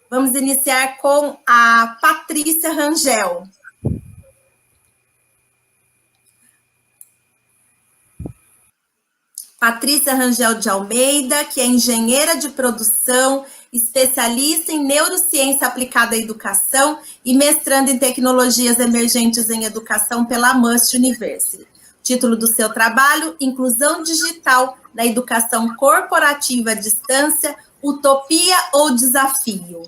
Vamos iniciar com a Patrícia Rangel. Patrícia Rangel de Almeida, que é engenheira de produção, especialista em neurociência aplicada à educação e mestrando em tecnologias emergentes em educação pela Must University. Título do seu trabalho: Inclusão Digital na Educação Corporativa à Distância, Utopia ou Desafio?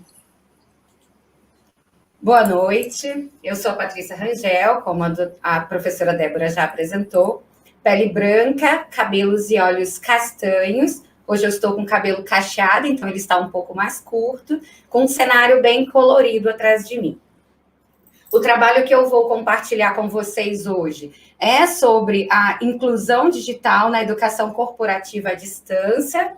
Boa noite, eu sou a Patrícia Rangel, como a professora Débora já apresentou. Pele branca, cabelos e olhos castanhos. Hoje eu estou com cabelo cacheado, então ele está um pouco mais curto, com um cenário bem colorido atrás de mim. O trabalho que eu vou compartilhar com vocês hoje é sobre a inclusão digital na educação corporativa à distância.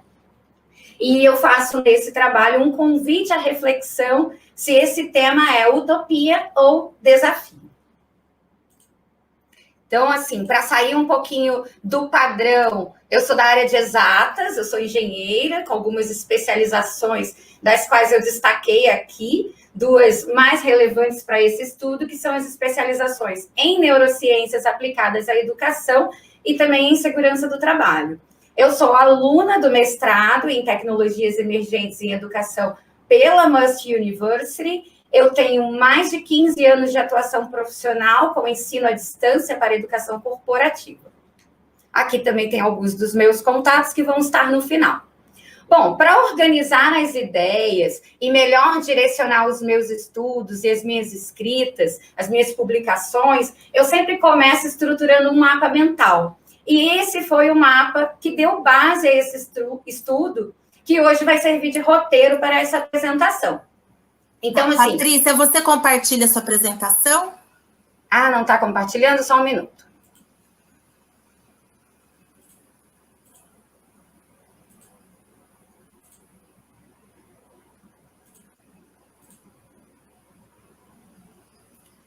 E eu faço nesse trabalho um convite à reflexão se esse tema é utopia ou desafio. Então, assim, para sair um pouquinho do padrão, eu sou da área de exatas, eu sou engenheira, com algumas especializações, das quais eu destaquei aqui, duas mais relevantes para esse estudo, que são as especializações em neurociências aplicadas à educação e também em segurança do trabalho. Eu sou aluna do mestrado em tecnologias emergentes em educação pela Must University. Eu tenho mais de 15 anos de atuação profissional com ensino à distância para educação corporativa. Aqui também tem alguns dos meus contatos que vão estar no final. Bom, para organizar as ideias e melhor direcionar os meus estudos e as minhas escritas, as minhas publicações, eu sempre começo estruturando um mapa mental. E esse foi o mapa que deu base a esse estudo, que hoje vai servir de roteiro para essa apresentação. Então, assim... Patrícia, você compartilha a sua apresentação? Ah, não está compartilhando? Só um minuto.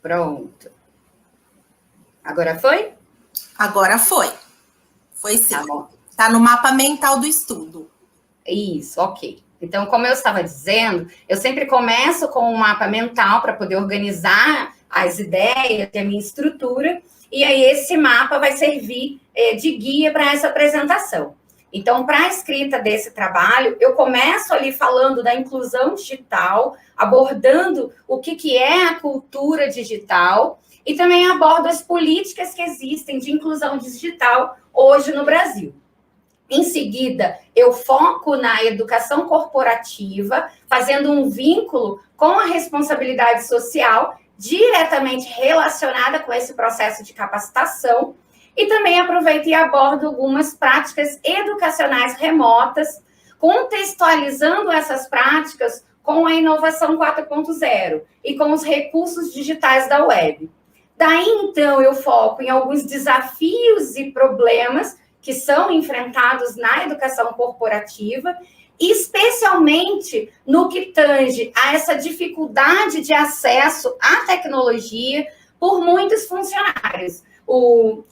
Pronto. Agora foi? Agora foi. Foi sim. Tá bom. Está no mapa mental do estudo. Isso, ok. Então, como eu estava dizendo, eu sempre começo com um mapa mental para poder organizar as ideias e a minha estrutura, e aí esse mapa vai servir de guia para essa apresentação. Então, para a escrita desse trabalho, eu começo ali falando da inclusão digital, abordando o que é a cultura digital, e também abordo as políticas que existem de inclusão digital hoje no Brasil. Em seguida, eu foco na educação corporativa, fazendo um vínculo com a responsabilidade social diretamente relacionada com esse processo de capacitação, e também aproveito e abordo algumas práticas educacionais remotas, contextualizando essas práticas com a inovação 4.0 e com os recursos digitais da web. Daí, então, eu foco em alguns desafios e problemas que são enfrentados na educação corporativa, especialmente no que tange a essa dificuldade de acesso à tecnologia por muitos funcionários.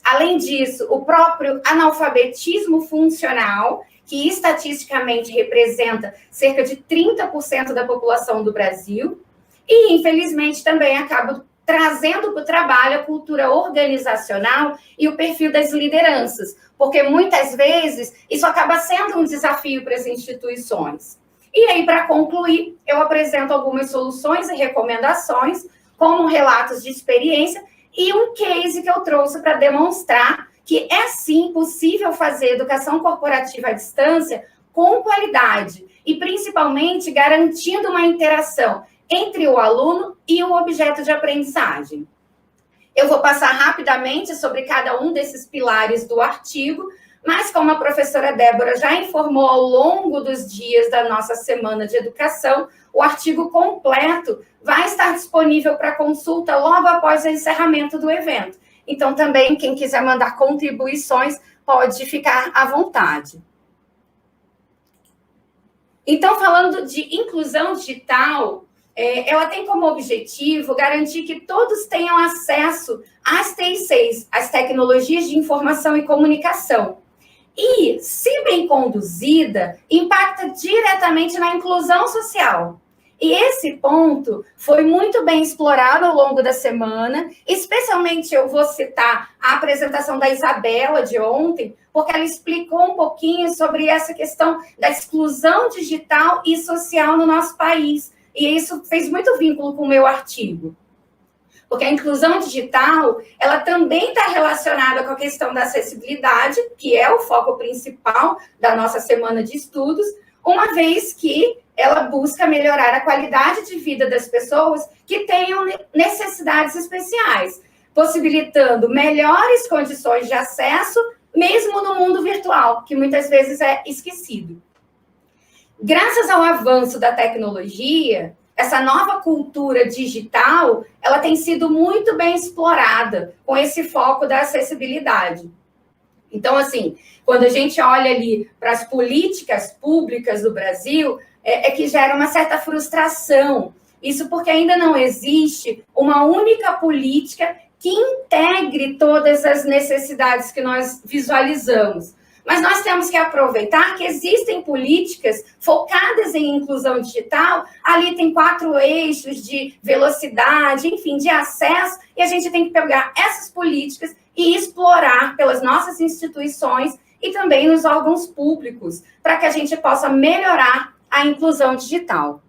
Além disso, o próprio analfabetismo funcional, que estatisticamente representa cerca de 30% da população do Brasil, e, infelizmente, também acaba trazendo para o trabalho a cultura organizacional e o perfil das lideranças, porque muitas vezes isso acaba sendo um desafio para as instituições. E aí, para concluir, eu apresento algumas soluções e recomendações, como relatos de experiência e um case que eu trouxe para demonstrar que é sim possível fazer educação corporativa à distância com qualidade e principalmente garantindo uma interação entre o aluno e o objeto de aprendizagem. Eu vou passar rapidamente sobre cada um desses pilares do artigo, mas como a professora Débora já informou ao longo dos dias da nossa semana de educação, o artigo completo vai estar disponível para consulta logo após o encerramento do evento. Então, também, quem quiser mandar contribuições, pode ficar à vontade. Então, falando de inclusão digital, ela tem como objetivo garantir que todos tenham acesso às TICs, às tecnologias de informação e comunicação. E, se bem conduzida, impacta diretamente na inclusão social. E esse ponto foi muito bem explorado ao longo da semana, especialmente eu vou citar a apresentação da Isabela de ontem, porque ela explicou um pouquinho sobre essa questão da exclusão digital e social no nosso país. E isso fez muito vínculo com o meu artigo. Porque a inclusão digital, ela também está relacionada com a questão da acessibilidade, que é o foco principal da nossa semana de estudos, uma vez que ela busca melhorar a qualidade de vida das pessoas que tenham necessidades especiais, possibilitando melhores condições de acesso, mesmo no mundo virtual, que muitas vezes é esquecido. Graças ao avanço da tecnologia, essa nova cultura digital, ela tem sido muito bem explorada com esse foco da acessibilidade. Então, assim, quando a gente olha ali para as políticas públicas do Brasil, é que gera uma certa frustração. Isso porque ainda não existe uma única política que integre todas as necessidades que nós visualizamos. Mas nós temos que aproveitar que existem políticas focadas em inclusão digital, ali tem 4 eixos de velocidade, enfim, de acesso, e a gente tem que pegar essas políticas e explorar pelas nossas instituições e também nos órgãos públicos, para que a gente possa melhorar a inclusão digital.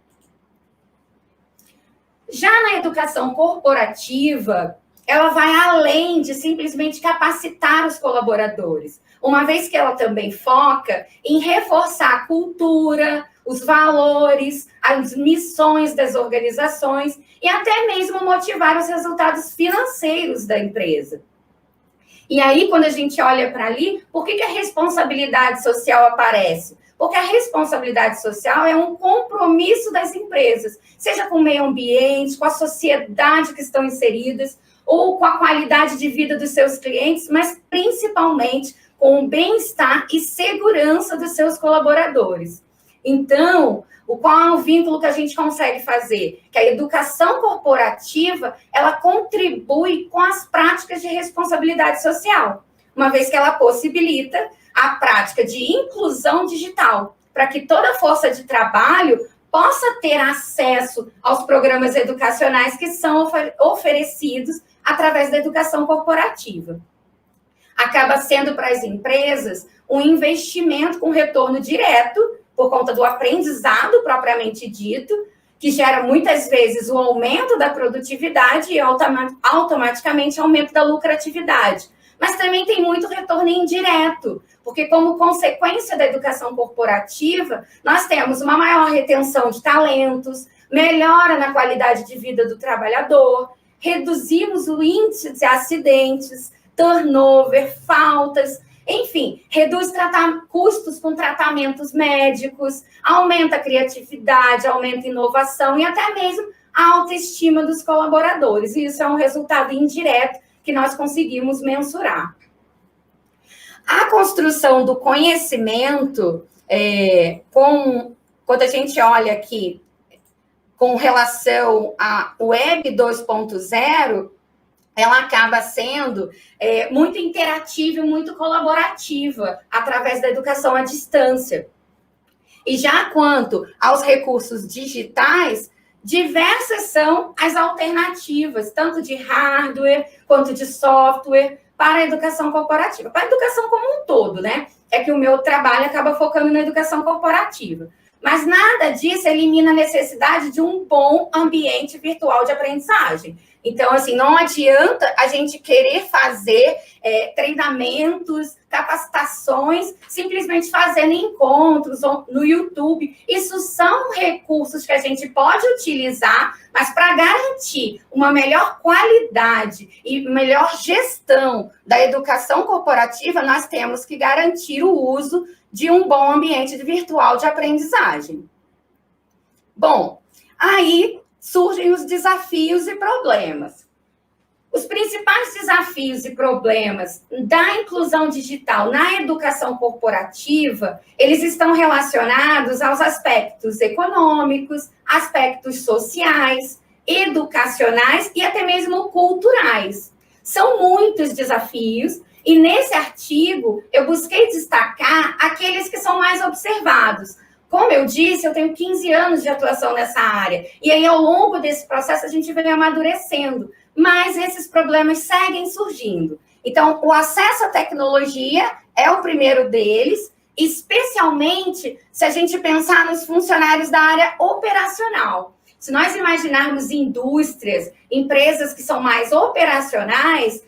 Já na educação corporativa, ela vai além de simplesmente capacitar os colaboradores, uma vez que ela também foca em reforçar a cultura, os valores, as missões das organizações e até mesmo motivar os resultados financeiros da empresa. E aí, quando a gente olha para ali, por que a responsabilidade social aparece? Porque a responsabilidade social é um compromisso das empresas, seja com o meio ambiente, com a sociedade que estão inseridas, ou com a qualidade de vida dos seus clientes, mas principalmente com o bem-estar e segurança dos seus colaboradores. Então, qual é o vínculo que a gente consegue fazer? Que a educação corporativa, ela contribui com as práticas de responsabilidade social, uma vez que ela possibilita a prática de inclusão digital, para que toda a força de trabalho possa ter acesso aos programas educacionais que são oferecidos através da educação corporativa. Acaba sendo para as empresas um investimento com retorno direto, por conta do aprendizado propriamente dito, que gera muitas vezes o aumento da produtividade e automaticamente aumento da lucratividade. Mas também tem muito retorno indireto, porque como consequência da educação corporativa, nós temos uma maior retenção de talentos, melhora na qualidade de vida do trabalhador, reduzimos o índice de acidentes, turnover, faltas, enfim, reduz custos com tratamentos médicos, aumenta a criatividade, aumenta a inovação e até mesmo a autoestima dos colaboradores. E isso é um resultado indireto que nós conseguimos mensurar. A construção do conhecimento, quando a gente olha aqui com relação à Web 2.0, ela acaba sendo muito interativa e muito colaborativa através da educação à distância. E já quanto aos recursos digitais, diversas são as alternativas, tanto de hardware quanto de software, para a educação corporativa. Para a educação como um todo, né? É que o meu trabalho acaba focando na educação corporativa. Mas nada disso elimina a necessidade de um bom ambiente virtual de aprendizagem. Então, assim, não adianta a gente querer fazer treinamentos, capacitações, simplesmente fazendo encontros no YouTube. Isso são recursos que a gente pode utilizar, mas para garantir uma melhor qualidade e melhor gestão da educação corporativa, nós temos que garantir o uso de um bom ambiente virtual de aprendizagem. Bom, aí surgem os desafios e problemas. Os principais desafios e problemas da inclusão digital na educação corporativa, eles estão relacionados aos aspectos econômicos, aspectos sociais, educacionais e até mesmo culturais. São muitos desafios e nesse artigo eu busquei destacar aqueles que são mais observados, Como eu disse, eu tenho 15 anos de atuação nessa área. E aí, ao longo desse processo, a gente vem amadurecendo. Mas esses problemas seguem surgindo. Então, o acesso à tecnologia é o primeiro deles, especialmente se a gente pensar nos funcionários da área operacional. Se nós imaginarmos indústrias, empresas que são mais operacionais,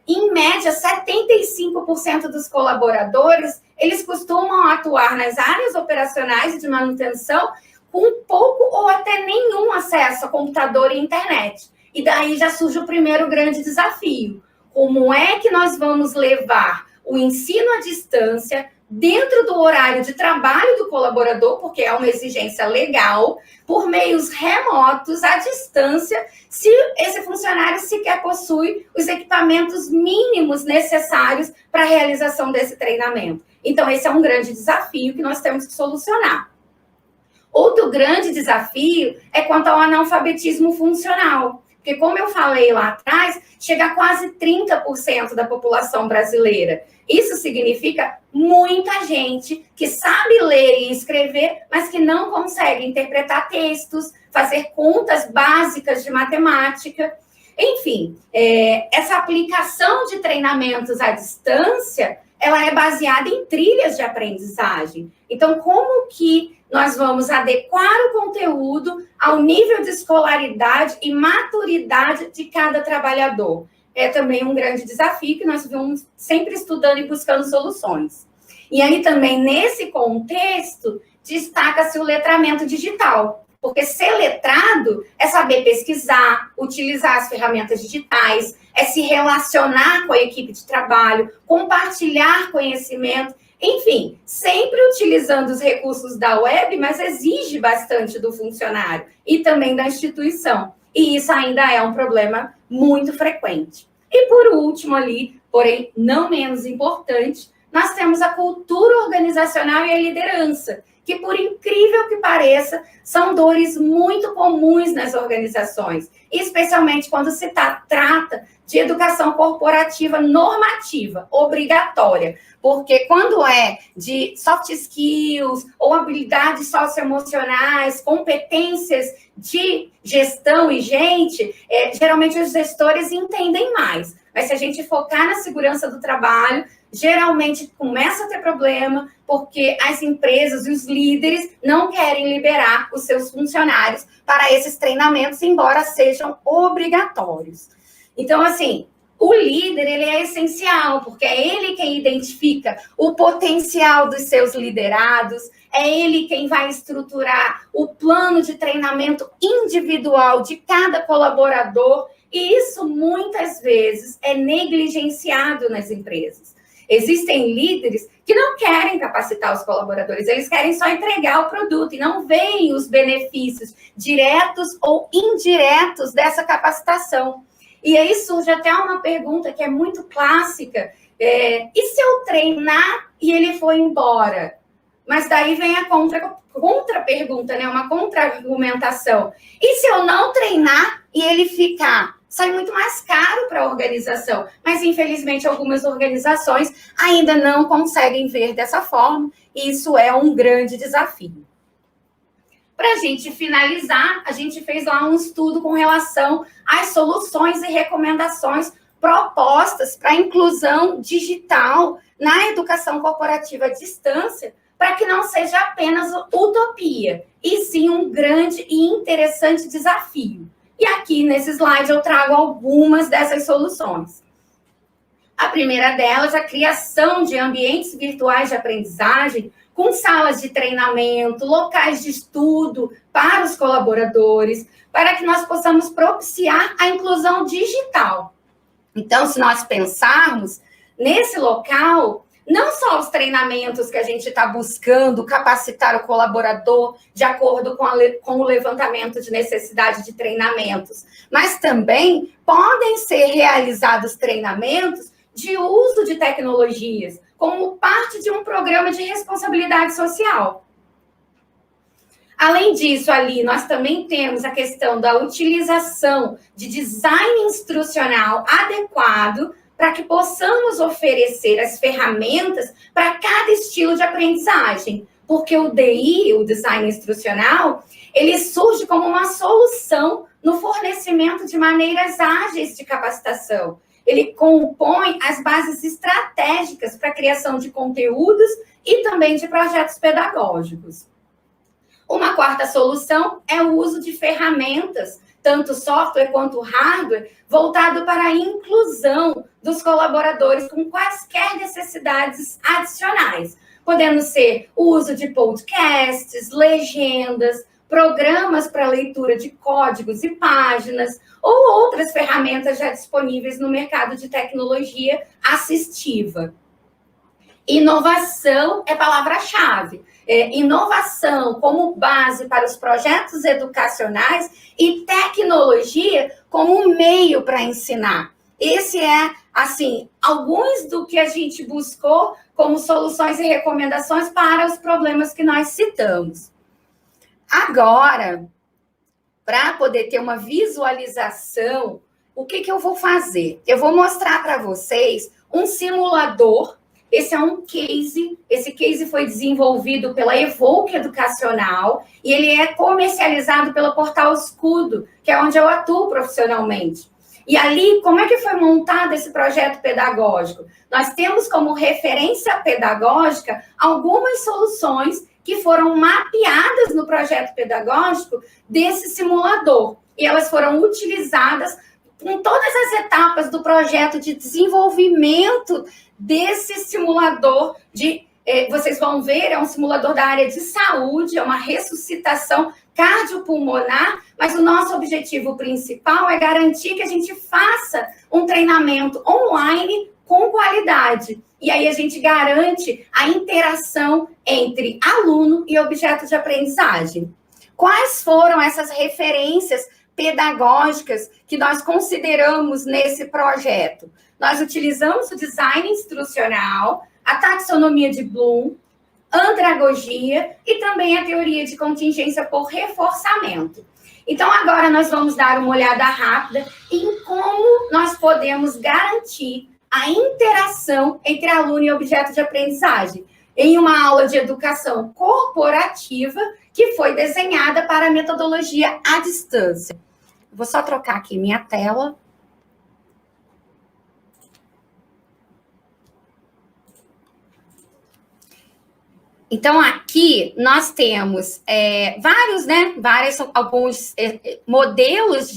em média, 75% dos colaboradores, eles costumam atuar nas áreas operacionais e de manutenção com pouco ou até nenhum acesso a computador e internet. E daí já surge o primeiro grande desafio. Como é que nós vamos levar o ensino à distância dentro do horário de trabalho do colaborador, porque é uma exigência legal, por meios remotos, à distância, se esse funcionário sequer possui os equipamentos mínimos necessários para a realização desse treinamento. Então, esse é um grande desafio que nós temos que solucionar. Outro grande desafio é quanto ao analfabetismo funcional. Porque, como eu falei lá atrás, chega a quase 30% da população brasileira. Isso significa muita gente que sabe ler e escrever, mas que não consegue interpretar textos, fazer contas básicas de matemática. Enfim, essa aplicação de treinamentos à distância, ela é baseada em trilhas de aprendizagem. Então, como que nós vamos adequar o conteúdo ao nível de escolaridade e maturidade de cada trabalhador? É também um grande desafio que nós vamos sempre estudando e buscando soluções. E aí também, nesse contexto, destaca-se o letramento digital. Porque ser letrado é saber pesquisar, utilizar as ferramentas digitais, é se relacionar com a equipe de trabalho, compartilhar conhecimento, enfim, sempre utilizando os recursos da web, mas exige bastante do funcionário e também da instituição. E isso ainda é um problema muito frequente. E por último ali, porém não menos importante, nós temos a cultura organizacional e a liderança, que, por incrível que pareça, são dores muito comuns nas organizações, especialmente quando se trata de educação corporativa normativa, obrigatória, porque quando é de soft skills ou habilidades socioemocionais, competências de gestão e gente, geralmente os gestores entendem mais. Mas se a gente focar na segurança do trabalho, geralmente começa a ter problema, porque as empresas e os líderes não querem liberar os seus funcionários para esses treinamentos, embora sejam obrigatórios. Então, assim, o líder, ele é essencial, porque é ele quem identifica o potencial dos seus liderados, é ele quem vai estruturar o plano de treinamento individual de cada colaborador, e isso muitas vezes é negligenciado nas empresas. Existem líderes que não querem capacitar os colaboradores, eles querem só entregar o produto e não veem os benefícios diretos ou indiretos dessa capacitação. E aí surge até uma pergunta que é muito clássica, e se eu treinar e ele for embora? Mas daí vem a contra-pergunta, né? Uma contra-argumentação. E se eu não treinar e ele ficar? Sai muito mais caro para a organização. Mas, infelizmente, algumas organizações ainda não conseguem ver dessa forma. E isso é um grande desafio. Para a gente finalizar, a gente fez lá um estudo com relação às soluções e recomendações propostas para a inclusão digital na educação corporativa à distância, para que não seja apenas utopia, e sim um grande e interessante desafio. E aqui nesse slide eu trago algumas dessas soluções. A primeira delas, a criação de ambientes virtuais de aprendizagem, com salas de treinamento, locais de estudo para os colaboradores, para que nós possamos propiciar a inclusão digital. Então, se nós pensarmos nesse local, não só os treinamentos que a gente está buscando capacitar o colaborador de acordo com o levantamento de necessidade de treinamentos, mas também podem ser realizados treinamentos de uso de tecnologias, como parte de um programa de responsabilidade social. Além disso, ali, nós também temos a questão da utilização de design instrucional adequado para que possamos oferecer as ferramentas para cada estilo de aprendizagem. porque o DI, o design instrucional, ele surge como uma solução no fornecimento de maneiras ágeis de capacitação. Ele compõe as bases estratégicas para a criação de conteúdos e também de projetos pedagógicos. Uma quarta solução é o uso de ferramentas, tanto software quanto hardware, voltado para a inclusão dos colaboradores com quaisquer necessidades adicionais, podendo ser o uso de podcasts, legendas, programas para leitura de códigos e páginas, ou outras ferramentas já disponíveis no mercado de tecnologia assistiva. Inovação é palavra-chave. Inovação como base para os projetos educacionais e tecnologia como um meio para ensinar. Esse é, assim, alguns do que a gente buscou como soluções e recomendações para os problemas que nós citamos. Agora, para poder ter uma visualização, o que eu vou fazer? Eu vou mostrar para vocês um simulador. Esse é um case, esse case foi desenvolvido pela Evoque Educacional e ele é comercializado pela Portal Escudo, que é onde eu atuo profissionalmente. E ali, como é que foi montado esse projeto pedagógico? Nós temos como referência pedagógica algumas soluções que foram mapeadas no projeto pedagógico desse simulador. E elas foram utilizadas em todas as etapas do projeto de desenvolvimento desse simulador vocês vão ver, é um simulador da área de saúde, é uma ressuscitação cardiopulmonar, mas o nosso objetivo principal é garantir que a gente faça um treinamento online com qualidade. E aí a gente garante a interação entre aluno e objeto de aprendizagem. Quais foram essas referências pedagógicas que nós consideramos nesse projeto? Nós utilizamos o design instrucional, a taxonomia de Bloom, andragogia e também a teoria de contingência por reforçamento. Então, agora nós vamos dar uma olhada rápida em como nós podemos garantir a interação entre aluno e objeto de aprendizagem em uma aula de educação corporativa que foi desenhada para a metodologia à distância. Vou só trocar aqui minha tela. Então, aqui nós temos alguns modelos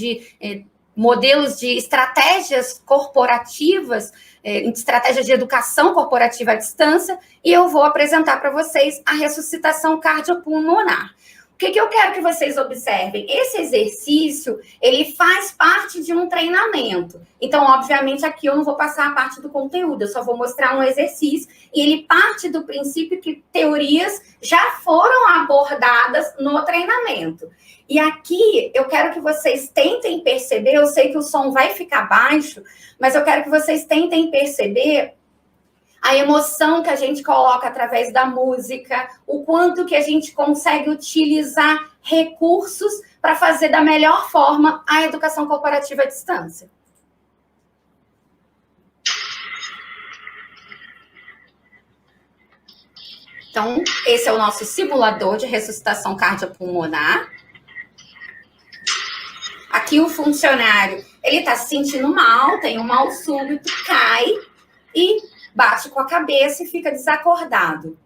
de estratégias corporativas, estratégias de educação corporativa à distância, e eu vou apresentar para vocês a ressuscitação cardiopulmonar. O que eu quero que vocês observem? Esse exercício, ele faz parte de um treinamento. Então, obviamente, aqui eu não vou passar a parte do conteúdo, eu só vou mostrar um exercício, e ele parte do princípio que teorias já foram abordadas no treinamento. E aqui, eu quero que vocês tentem perceber, eu sei que o som vai ficar baixo, mas eu quero que vocês tentem perceber a emoção que a gente coloca através da música, o quanto que a gente consegue utilizar recursos para fazer da melhor forma a educação corporativa à distância. Então, esse é o nosso simulador de ressuscitação cardiopulmonar. Aqui o funcionário, ele está se sentindo mal, tem um mal súbito, cai e bate com a cabeça e fica desacordado.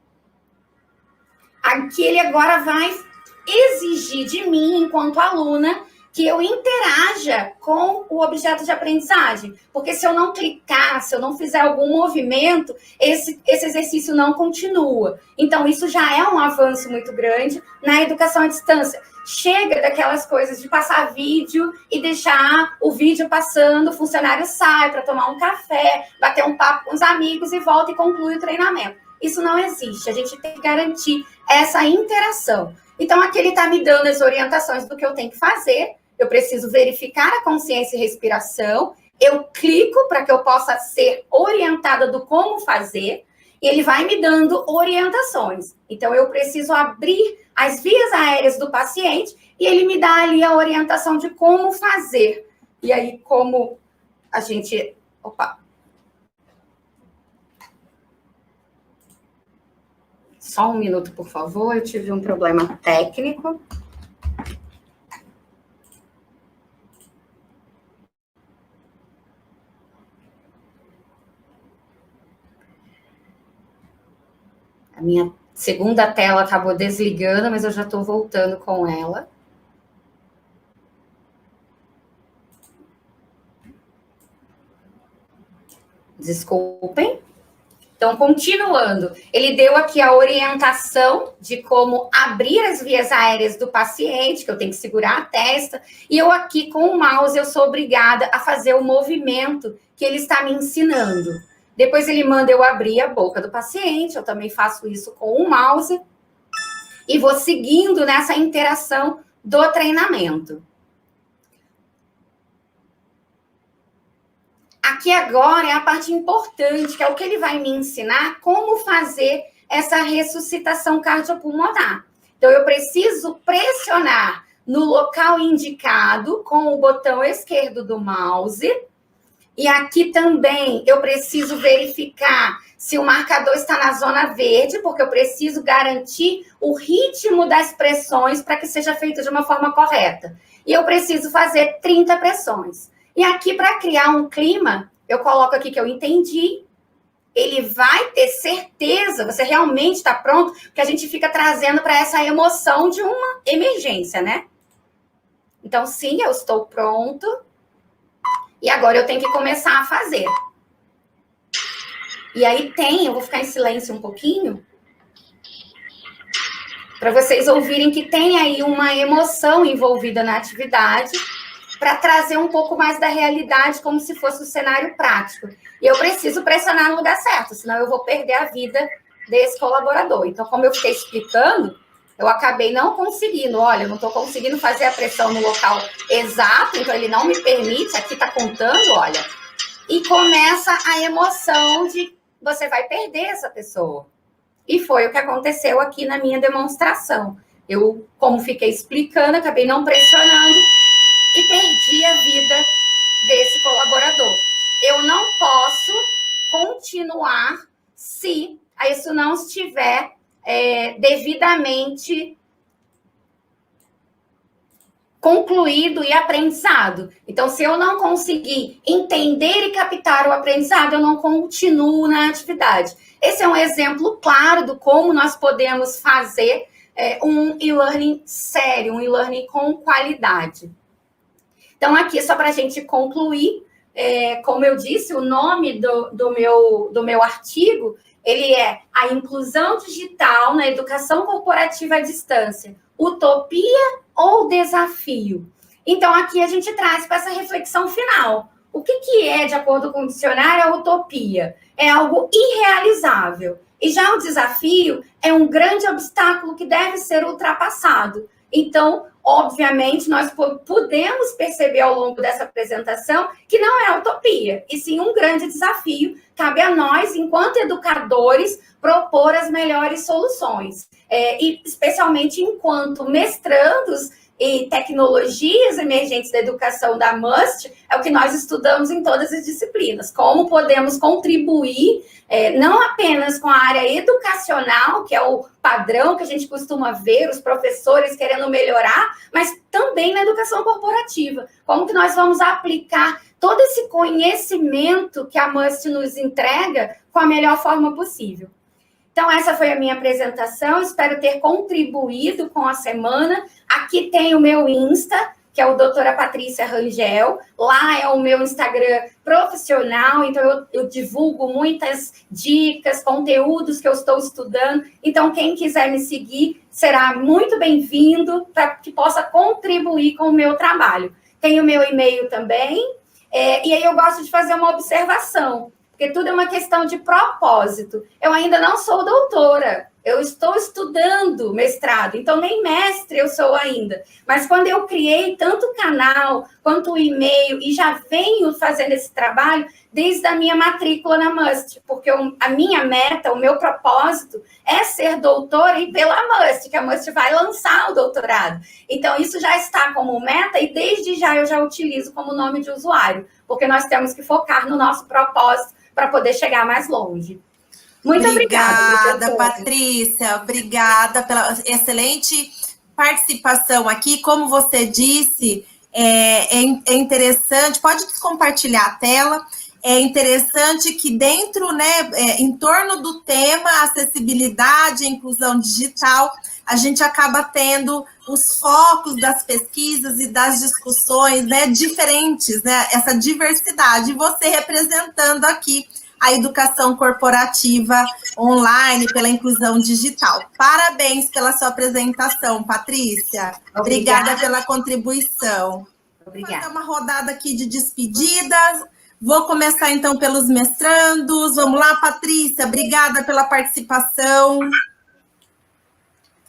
Aqui ele agora vai exigir de mim, enquanto aluna, que eu interaja com o objeto de aprendizagem. Porque se eu não clicar, se eu não fizer algum movimento, esse exercício não continua. Então, isso já é um avanço muito grande na educação à distância. Chega daquelas coisas de passar vídeo e deixar o vídeo passando, o funcionário sai para tomar um café, bater um papo com os amigos e volta e conclui o treinamento. Isso não existe, a gente tem que garantir essa interação. Então, aqui ele está me dando as orientações do que eu tenho que fazer, eu preciso verificar a consciência e respiração, eu clico para que eu possa ser orientada do como fazer, e ele vai me dando orientações. Então, eu preciso abrir as vias aéreas do paciente e ele me dá ali a orientação de como fazer. E aí, como a gente... Só um minuto, por favor, eu tive um problema técnico. A minha segunda tela acabou desligando, mas eu já estou voltando com ela. Desculpem. Então, continuando, ele deu aqui a orientação de como abrir as vias aéreas do paciente, que eu tenho que segurar a testa, e eu aqui com o mouse eu sou obrigada a fazer o movimento que ele está me ensinando. Depois ele manda eu abrir a boca do paciente, eu também faço isso com o mouse, e vou seguindo nessa interação do treinamento. Aqui agora é a parte importante, que é o que ele vai me ensinar como fazer essa ressuscitação cardiopulmonar. Então, eu preciso pressionar no local indicado com o botão esquerdo do mouse. E aqui também eu preciso verificar se o marcador está na zona verde, porque eu preciso garantir o ritmo das pressões para que seja feito de uma forma correta. E eu preciso fazer 30 pressões. E aqui, para criar um clima, eu coloco aqui que eu entendi. Ele vai ter certeza, você realmente está pronto, porque a gente fica trazendo para essa emoção de uma emergência, né? Então, sim, eu estou pronto. E agora eu tenho que começar a fazer. E aí eu vou ficar em silêncio um pouquinho, para vocês ouvirem que tem aí uma emoção envolvida na atividade, para trazer um pouco mais da realidade, como se fosse o cenário prático. E eu preciso pressionar no lugar certo, senão eu vou perder a vida desse colaborador. Então, como eu fiquei explicando, eu acabei não conseguindo. Olha, eu não estou conseguindo fazer a pressão no local exato, então ele não me permite, aqui está contando, olha. E começa a emoção de você vai perder essa pessoa. E foi o que aconteceu aqui na minha demonstração. Eu, como fiquei explicando, acabei não pressionando, e perdi a vida desse colaborador. Eu não posso continuar se isso não estiver devidamente concluído e aprendizado. Então, se eu não conseguir entender e captar o aprendizado, eu não continuo na atividade. Esse é um exemplo claro de como nós podemos fazer um e-learning sério, um e-learning com qualidade. Então, aqui, só para a gente concluir, como eu disse, o nome do meu artigo, ele é A Inclusão Digital na Educação Corporativa à Distância, Utopia ou Desafio? Então, aqui a gente traz para essa reflexão final. O que é, de acordo com o dicionário, a utopia? É algo irrealizável. E já o desafio é um grande obstáculo que deve ser ultrapassado. Então, obviamente, nós podemos perceber ao longo dessa apresentação que não é utopia, e sim um grande desafio. Cabe a nós, enquanto educadores, propor as melhores soluções. E especialmente enquanto mestrandos e tecnologias emergentes da educação da MUST, é o que nós estudamos em todas as disciplinas. Como podemos contribuir, não apenas com a área educacional, que é o padrão que a gente costuma ver, os professores querendo melhorar, mas também na educação corporativa. Como que nós vamos aplicar todo esse conhecimento que a MUST nos entrega com a melhor forma possível. Então, essa foi a minha apresentação, espero ter contribuído com a semana. Aqui tem o meu Insta, que é o doutora Patrícia Rangel. Lá é o meu Instagram profissional, então eu divulgo muitas dicas, conteúdos que eu estou estudando. Então, quem quiser me seguir será muito bem-vindo para que possa contribuir com o meu trabalho. Tem o meu e-mail também, e aí eu gosto de fazer uma observação, porque tudo é uma questão de propósito. Eu ainda não sou doutora, eu estou estudando mestrado, então nem mestre eu sou ainda. Mas quando eu criei tanto o canal quanto o e-mail, e já venho fazendo esse trabalho desde a minha matrícula na MUST, porque a minha meta, o meu propósito é ser doutora e pela MUST, que a MUST vai lançar o doutorado. Então, isso já está como meta e desde já eu já utilizo como nome de usuário, porque nós temos que focar no nosso propósito para poder chegar mais longe. Muito Obrigada, obrigada, Patrícia. Obrigada pela excelente participação aqui. Como você disse, é interessante. Pode compartilhar a tela. É interessante que dentro, né, em torno do tema acessibilidade e inclusão digital, a gente acaba tendo os focos das pesquisas e das discussões, né, diferentes, né, essa diversidade. E você representando aqui a educação corporativa online, pela inclusão digital. Parabéns pela sua apresentação, Patrícia. Obrigada pela contribuição. Vou fazer uma rodada aqui de despedidas. Vou começar, então, pelos mestrandos. Vamos lá, Patrícia. Obrigada pela participação.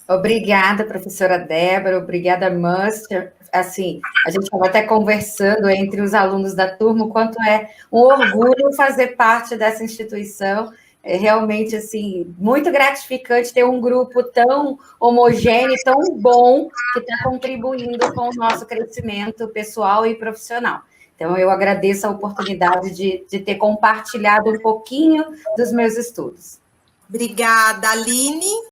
Obrigada, professora Débora. Obrigada, Márcia. Assim, a gente estava até conversando entre os alunos da turma o quanto é um orgulho fazer parte dessa instituição. É realmente, assim, muito gratificante ter um grupo tão homogêneo, tão bom, que está contribuindo com o nosso crescimento pessoal e profissional. Então, eu agradeço a oportunidade de ter compartilhado um pouquinho dos meus estudos. Obrigada, Aline.